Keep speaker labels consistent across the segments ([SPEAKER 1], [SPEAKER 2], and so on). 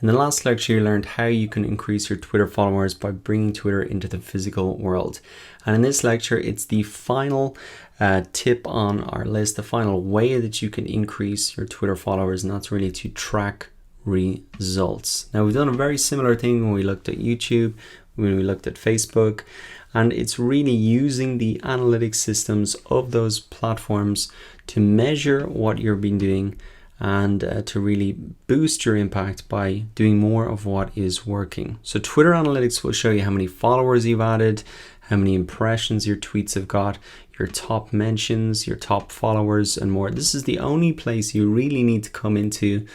[SPEAKER 1] In the last lecture, you learned how you can increase your Twitter followers by bringing Twitter into the physical world. And in this lecture, it's the final tip on our list, the final way that you can increase your Twitter followers, and that's really to track results. Now, we've done a very similar thing when we looked at YouTube, when we looked at Facebook, and it's really using the analytics systems of those platforms to measure what you've been doing and to really boost your impact by doing more of what is working. So Twitter Analytics will show you how many followers you've added, how many impressions your tweets have got, your top mentions, your top followers, and more. This is the only place you really need to come into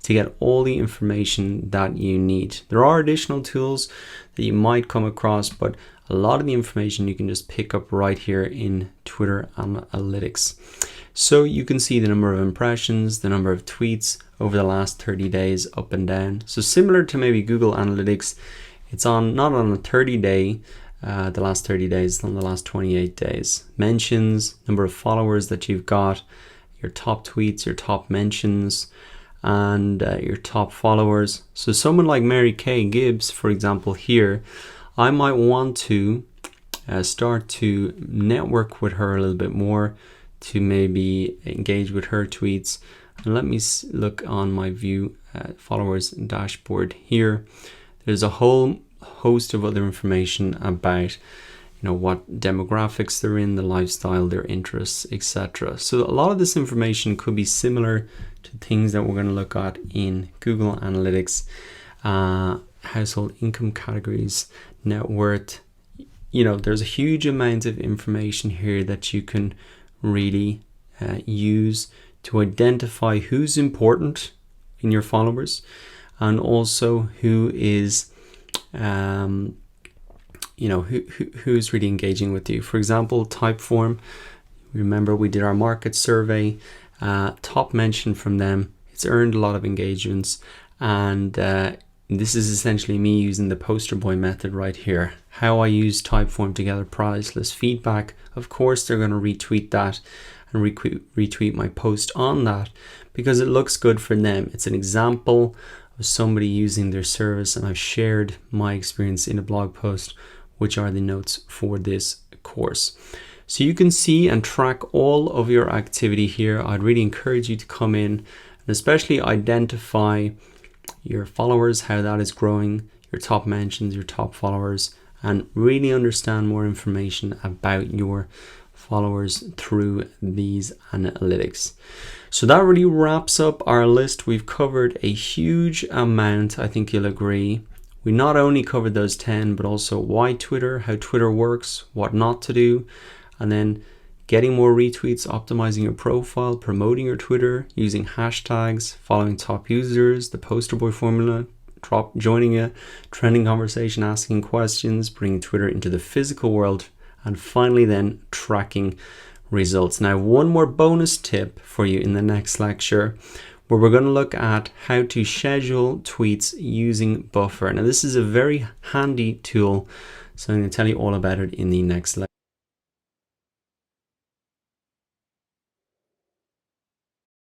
[SPEAKER 1] to get all the information that you need. There are additional tools that you might come across, but a lot of the information you can just pick up right here in Twitter Analytics. So you can see the number of impressions, the number of tweets over the last 30 days up and down. So similar to maybe Google Analytics, it's not on a 30-day, the last 30 days, it's on the last 28 days. Mentions, number of followers that you've got, your top tweets, your top mentions, and your top followers. So someone like Mary Kay Gibbs, for example, here, I might want to start to network with her a little bit more, to maybe engage with her tweets. And let me look on my view followers dashboard here. There's a whole host of other information about what demographics they're in, the lifestyle, their interests, etc. So a lot of this information could be similar to things that we're going to look at in Google Analytics. Household income categories, net worth. There's a huge amount of information here that you can really use to identify who's important in your followers and also who is who's really engaging with you. For example, Typeform, remember we did our market survey, top mention from them, it's earned a lot of engagements, and this is essentially me using the poster boy method right here. How I use Typeform to gather priceless feedback. Of course, they're going to retweet that and retweet my post on that because it looks good for them. It's an example of somebody using their service, and I've shared my experience in a blog post, which are the notes for this course. So you can see and track all of your activity here. I'd really encourage you to come in and especially identify your followers, how that is growing, your top mentions, your top followers, and really understand more information about your followers through these analytics. So that really wraps up our list. We've covered a huge amount, I think you'll agree. We not only covered those 10, but also why Twitter, how Twitter works, what not to do, and then getting more retweets, optimizing your profile, promoting your Twitter, using hashtags, following top users, the poster boy formula, joining a trending conversation, asking questions, bringing Twitter into the physical world, and finally then tracking results. Now, one more bonus tip for you in the next lecture, where we're going to look at how to schedule tweets using Buffer. Now, this is a very handy tool, so I'm going to tell you all about it in the next lecture.